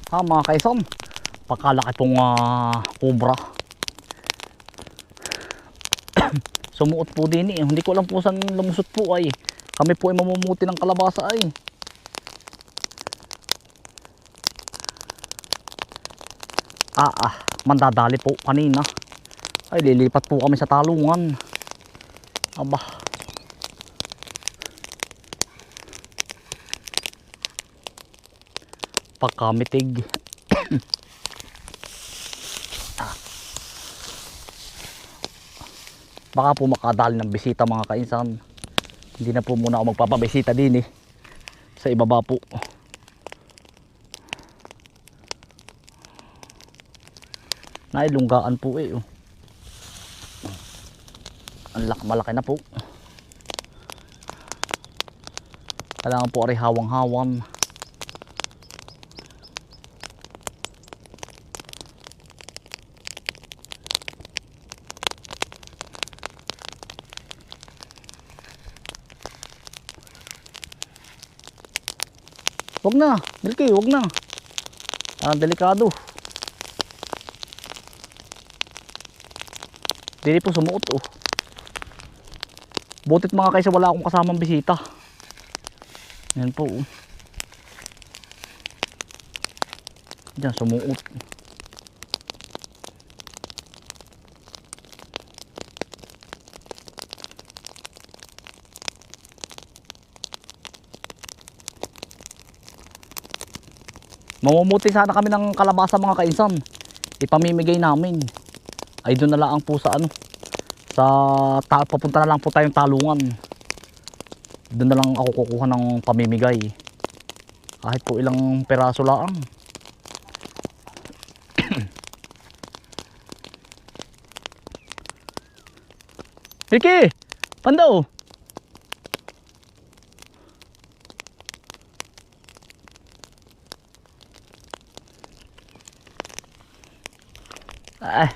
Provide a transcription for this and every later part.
Mga kaisan, pagkalaki pong kubra. Sumuot po din eh. Hindi ko alam po saan lumusot po ay. Kami po ay mamumuti ng kalabasa ay. Mandadali po kanina. Ay lilipat po kami sa talungan. Aba. Pagkamitig. Baka po makadali ng bisita mga kainsan. Hindi na po muna ako magpapabisita din eh. Sa ibaba po. Nailunggaan po eh. Malaki na po. Kailangan po ari hawang-hawang. Wag na, Milky, wag na. Delikado. Dili po sumuot oh. Butit mga kaysa wala akong kasamang bisita. Yan po oh. Diyan sumuot. Mamumuti sana kami ng kalabasa mga kainsan. Ipamimigay namin. Ay doon na lang po sa ano. Papunta na lang po tayong talungan. Doon na lang ako kukuha ng pamimigay. Kahit po ilang peraso lang. Vicky! Pandaw!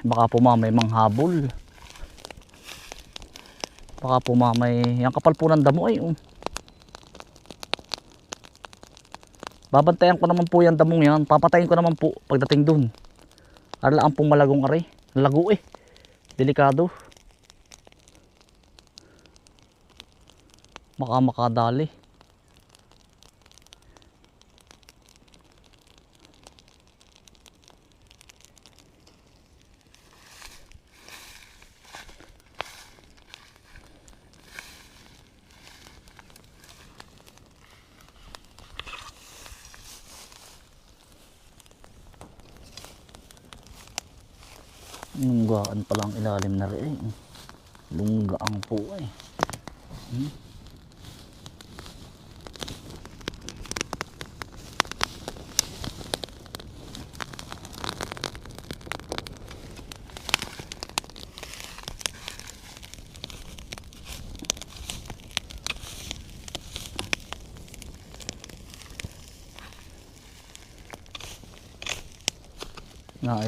Baka po mamay manghabol. Baka po mamay, yung kapal po ng damo ay babantayan ko naman po yung damong yan. Papatayin ko naman po pagdating dun. Aralaan pong malagong aray. Lago eh. Delikado. Baka makadali. Lunggaan pa lang ilalim na rin. Lunggaan po eh.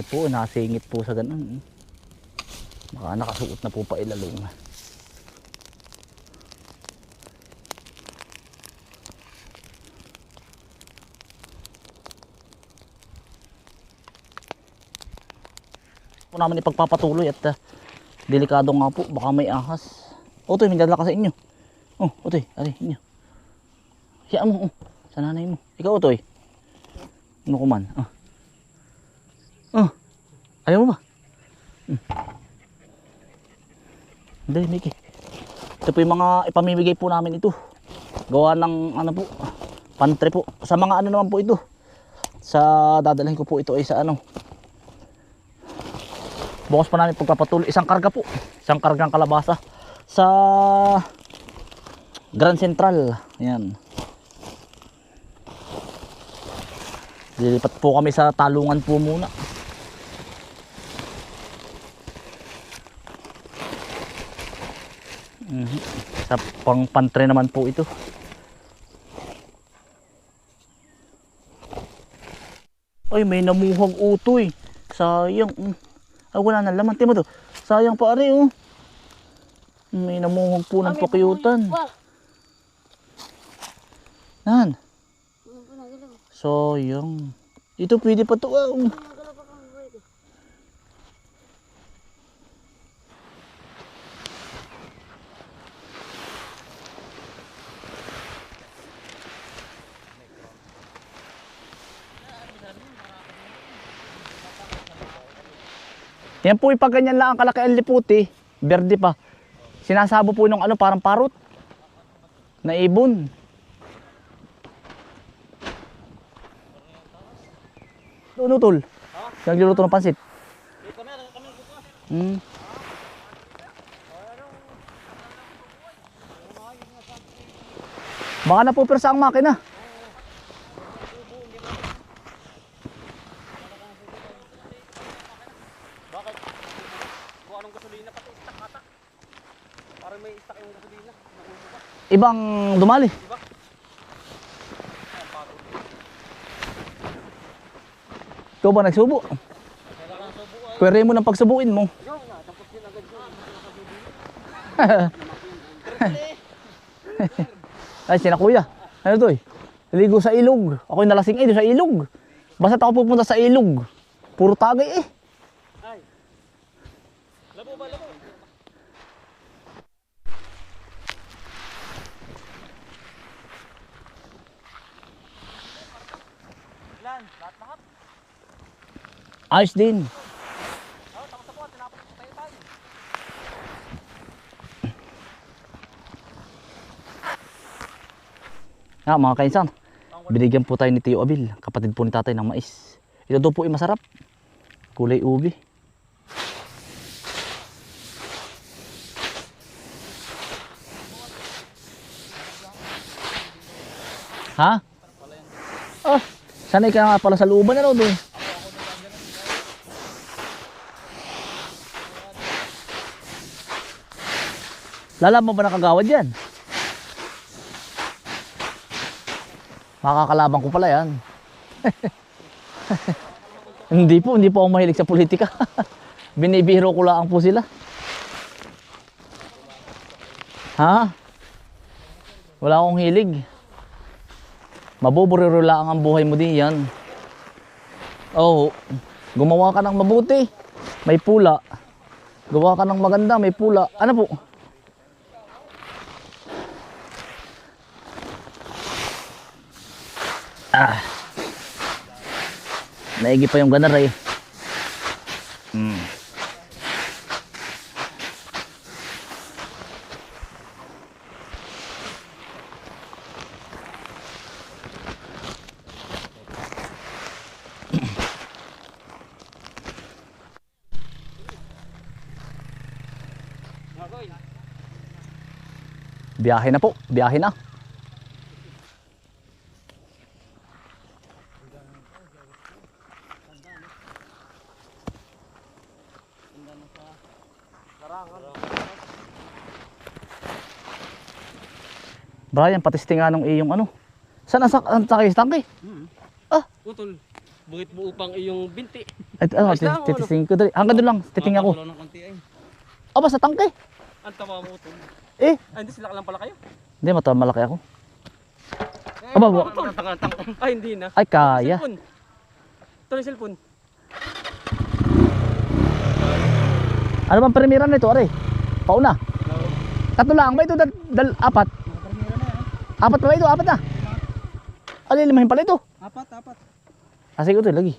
Po, nasingit po sa ganun. Baka nakasuot na po pa ilalong. Po naman ipagpapatuloy at delikado nga po, baka may ahas. Otoy, may dadala ka sa inyo. Otoy, ari inyo. Siya mo, sa nanay mo. Ikaw, Otoy. Ano ko man? Ayaw mo ba? Hindi, Mickey. Ito po yung mga ipamimigay po namin ito. Gawa ng ano po, pantry po. Sa mga ano naman po ito. Dadalhin ko po ito ay sa ano. Bukas pa namin pagpapatuloy. Isang karga po. Isang kargang kalabasa. Sa Grand Central. Ayan. Lilipat po kami sa talungan po muna. Sa pang-pantry naman po ito. Ay, may namuhang utoy. Sayang. Wala na laman. Tingnan mo to. Sayang pa ari oh. May namuhang po ng pakyutan. Nan. Sayang. Dito pwede pa to. Yan po pag ganyan lang ang kalaki ang liputi, berde pa. Sinasabo po nung ano parang parot na ibon. Ano tol? Nagluluto ng pansit. Hmm. Baka na po persa ang makina. Bakit? Kung anong gasolina pati istak ata. Parang may istak yung gasolina. Ibang dumali. Diba? Ayan, patol. Ikaw ba nagsubo? Kailangan subo ay. Kwere mo ng pagsubuin mo. Yung na, tapos yun agad yun. Ay, sina kuya. Ano to eh? Ligo sa ilog. Ako'y nalasing ay doon sa ilog. Basta ako pupunta sa ilog. Puro tagay eh. Ay. Labo ba, labo? Ilan? Lahat-lahat? Ayos din. Oh, tapos ako, tinapos ko tayo. Mga kainsan, binigyan po tayo ni Tio Abil, kapatid po ni tatay ng mais. Ito daw po ay masarap. Kulay ubi. Ha? Oh, sanay ka nga pala sa looban na doon. Lalam mo ba nakagawad yan? Makakalabang ko pala yan. hindi po ako mahilig sa politika. Binibiro ko lang po sila. Ha? Wala akong hilig. Mabuburiro lang ang buhay mo diyan. Oh, gumawa ka ng mabuti, may pula. Gawa ka ng maganda, may pula. Ano po? Naigi pa yung ganar eh. Biyahe na po, biyahe na. Brian, patisting nga nung iyong ano. Saan ang sakay sa tangke? Utol, bukit mo upang iyong binti. Ay, titistingin ko dali. Hanggang doon lang, titingin ako. Ng konti ay. Aba, sa tangke. Ang tawa mo utol. Eh, Ay, hindi sila lang pala kayo. hindi, malaki ako. Aba, Ay, hindi na. ay, kaya. Cellphone. Ito na yung cellphone. Ano bang premiera nito, are? Pauna. Tatlo lang ba ito? Apat? Apat pala ito, apat na. Alin, limahin pala ito. Apat. Sige, utol, lagi.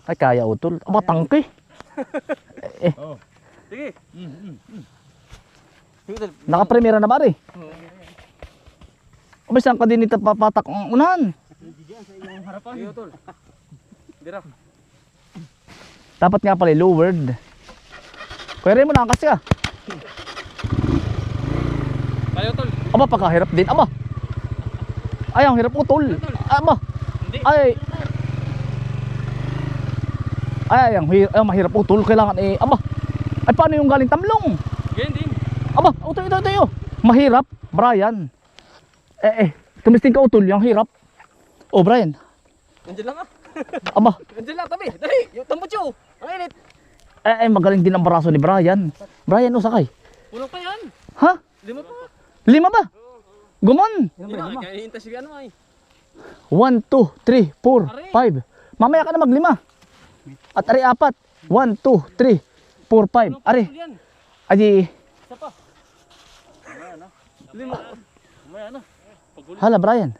Ay, kaya utol. Aba, tangke. Sige. Naka-premiera na ba, are? Aba, saan ka din ito papatak ang unahan? Sige utol. Dira. Dapat nga pala lowered. Kuya mo na ang kasi ah. Kayo utol. Aba, pagkahirap din. Aba. Ay, ang hirap utol. Aba. Hindi. Ay. Ay, ang mahirap utol. Kailangan eh. Aba. Ay, paano yung galing Tamlong? Ganyan din. Aba, utol ito. Mahirap, Brian. Tumisting ka utol, yung hirap. Oh, Brian. Nandiyan lang ah. Aba. Nandiyan lang tabi. Dali, yung tambutso. Ang init. Magaling din ang braso ni Brian. Brian, sakay. Puno pa yan. Ha? 5 pa. 5 ba? Gumon. Hindi na, kaya hintas si ano ay. 1, 2, 3, 4, 5. Mamaya ka na maglima. At ari 4. 1, 2, 3, 4, 5. Ari. Yan. Adi. Isa pa. Mamaya na. Lima. Mamaya na. Hala, Brian.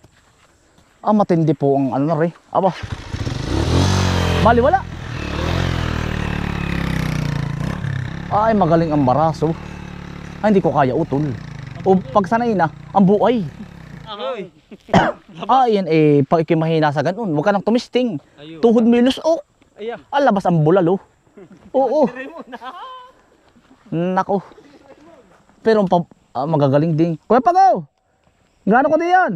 Matindi po ang ano na rin. Aba. Bali, wala. Ay, magaling ang baraso. Ay, hindi ko kaya utol. O pag sanay na, ang buhay. Ahoy. Yan pag ikimahina sa ganun, huwag ka nang tumisting. Ayun. Tuhod milos, Ayan. labas ang bulalo. Oo. Nako. Pero magagaling din. Kuya Pagaw, gaano ko din yan?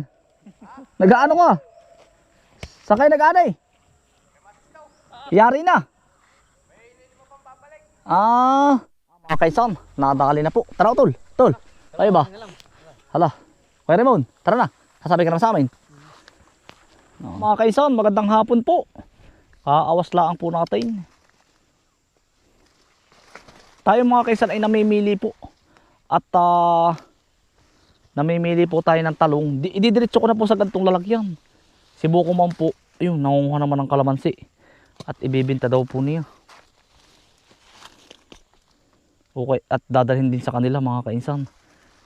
Nagaano ka? Sakay nag-anay? Yari na. Mga kaisan, nakadakali na po. Tara, tol. Tol, kayo ba? Hala, Kuya Raymond, tara na. Sasabi ka naman sa amin. Mga kaisan, magandang hapon po. Kaawas lang po natin. Tayo mga kaisan ay namimili po. At namimili po tayo ng talong. Ididiretso ko na po sa gantong lalagyan. Si Buko man po, ayun, nangunguha naman ng kalamansi. At ibibinta daw po niya. Okay, at dadalhin din sa kanila mga kainsan.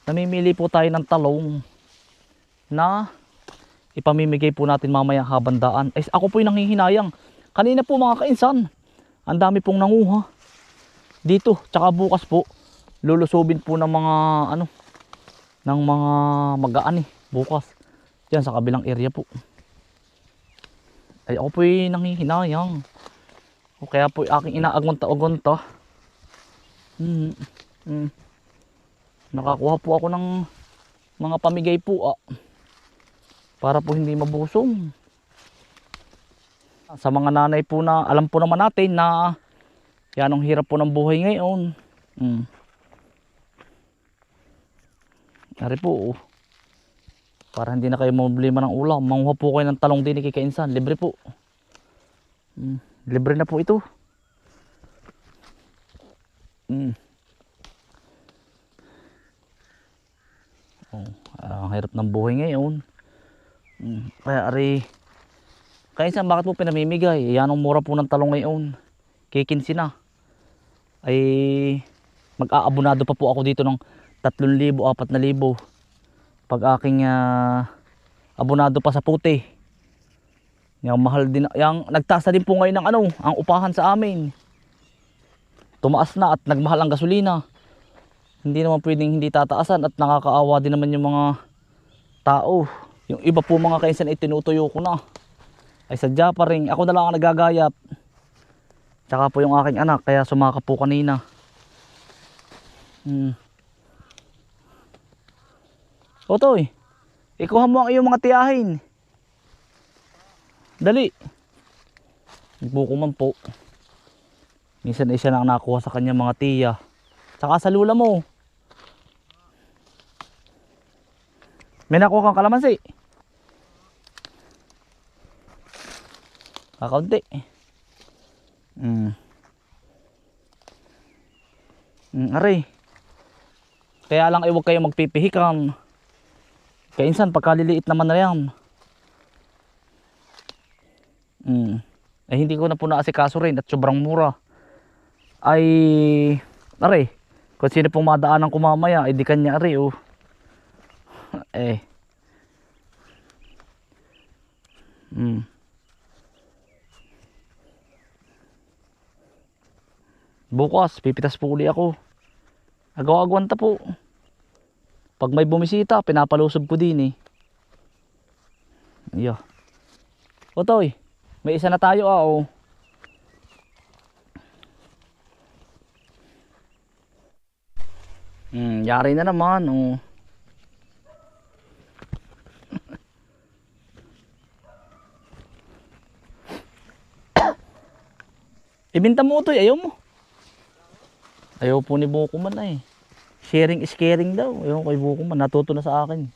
Namimili po tayo ng talong na ipamimigay po natin mamaya habang daan. Ay, ako po yung nanghihinayang. Kanina po mga kainsan, ang dami pong nanguha. Dito, tsaka bukas po, lulusubin po ng mga ng mga magaan bukas. Diyan sa kabilang area po. Ay, ako po yung nanghihinayang. O kaya po yung aking inaagonta-agonta. Nakakuha po ako ng mga pamigay po para po hindi mabusong. Sa mga nanay po na alam po naman natin na yan ang hirap po ng buhay ngayon. Ari po para hindi na kayo problema ng ulam, manguha po kayo ng talong din kay kainsan, libre po. Libre na po ito. Ang hirap ng buhay ngayon. Kaya ari, kainsan, bakit po pinamimigay? Yan ang mura po ng talong ngayon. Kikinsi na. Ay mag-aabonado pa po ako dito ng 3,000, 4,000 pag aking abonado pa sa puti. Yung mahal din, yung nagtaas na din po ngayon ng ang upahan sa amin. Tumaas na at nagmahal ang gasolina. Hindi naman pwedeng hindi tataasan at nakakaawa din naman yung mga tao. Yung iba po mga kainsan ay tinutuyo ko na. Ay sadya pa rin, ako na lang ang nagagayat. Tsaka po yung aking anak, kaya sumaka po kanina. Otoy, ikuha mo ang iyong mga tiyahin. Dali. Buko man po. Minsan isa na ang nakuha sa kanya mga tiya. Tsaka sa lula mo. May nakuha kang kalamansi. Kakaunti. Aray. Kaya lang huwag kayo magpipihikan. Kainsan pagkaliliit naman na yan. Ay hindi ko na po naasikaso rin at sobrang mura. Ay aray, kung sino pong madaanan ko mamaya ay di kanya aray Bukas pipitas po uli ako. Agaw-agwanta po. Pag may bumisita pinapalusob ko din Yeah. Otoy, may isa na tayo Yari na naman Ibinta mo Otoy, ayaw mo. Ayaw po ni Buko man Sharing is caring daw. Ayaw kay Buko man, natuto na sa akin.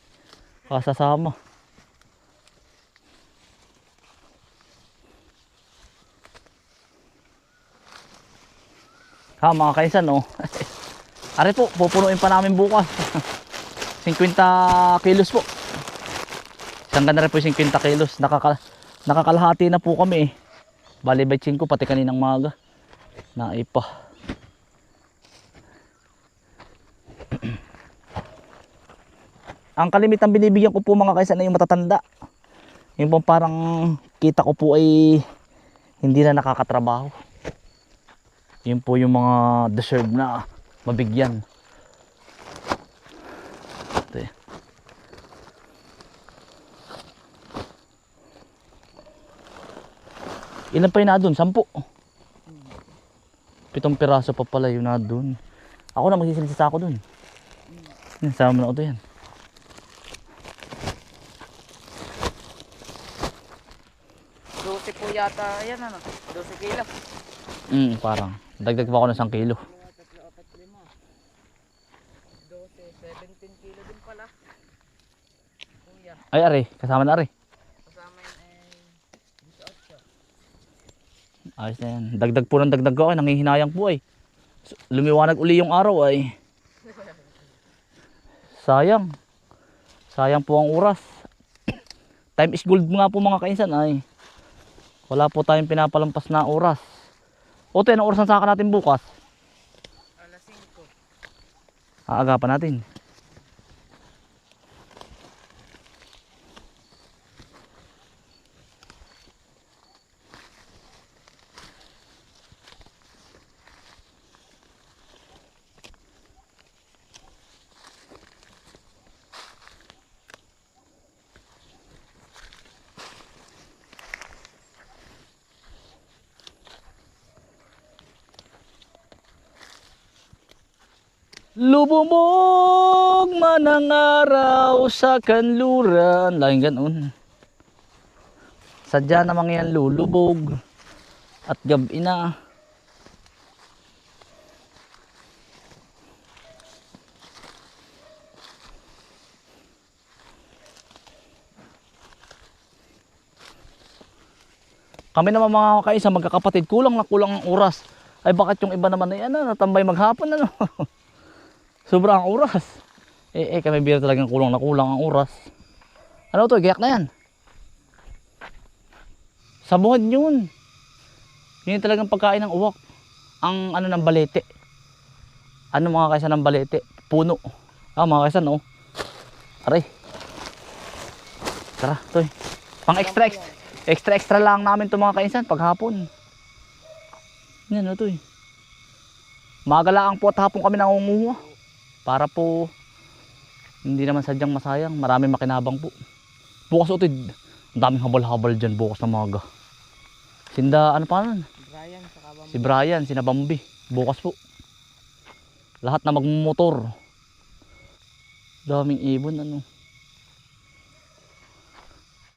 Kasasama. Mga kaisan Ari po, pupunuin pa namin bukas. 50 kilos po. Sangga na rin po yung 50 kilos. Nakakalahati na po kami eh. Bali by 5 pati kaninang maga. Naipa. Ang kalimitan binibigyan ko po mga kaisan na yung matatanda. Yung pong parang kita ko po ay hindi na nakakatrabaho. Yun po yung mga deserve na mabigyan. Ito eh. Ilan pa yun na doon? 10. 7 piraso pa pala yun na doon. Ako na magsisilid sa sako doon. Sama mo na ito yan. Po yata, yan ano, 12 kilo. Parang. Dagdag pa ako ng 1 kilo. 3, 4, 5, 12, 17 kilo din pala. Kuya, Ay, are. Kasama na are. kasama yun ay 18. Ayos na yan. Dagdag po ng dagdag ako. Nangihinayang po ay. Lumiwanag uli yung araw ay. Sayang. Sayang po ang oras. Time is gold nga po mga kainsan ay. Wala po tayong pinapalampas na oras. O tayo, anong oras ang saka natin bukas? Alas 5. Aagapan natin. Lubumog man ang araw sa kanluran. Laging ganon. Sadya namang yan lulubog. At gabi na. Kami naman mga kaisa magkakapatid, kulang na kulang ang oras. Ay bakit yung iba naman ay ano, natambay maghapon ano. Sobrang oras. Kami bira talagang kulang na kulang ang oras. Ano to, gayak na yan. Sabuhan yun. Yun talagang pagkain ng uwak. Ang ano ng balete. Ano mga kaisa ng balete? Puno. Mga kaisa no. Aray. Tara, toy. Pang extra lang namin to mga kainsan paghapon. Yan o toy. Magalaang po at hapon kami nangunguha. Para po hindi naman sadyang masayang, maraming makinabang po. Bukas utid, ang daming habal-habal dyan bukas na maga. Sinda, ano pa nun? Brian, saka Bambi. Si Brian, sina Bambi. Bukas po. Lahat na magmumotor. Daming ibon, ano.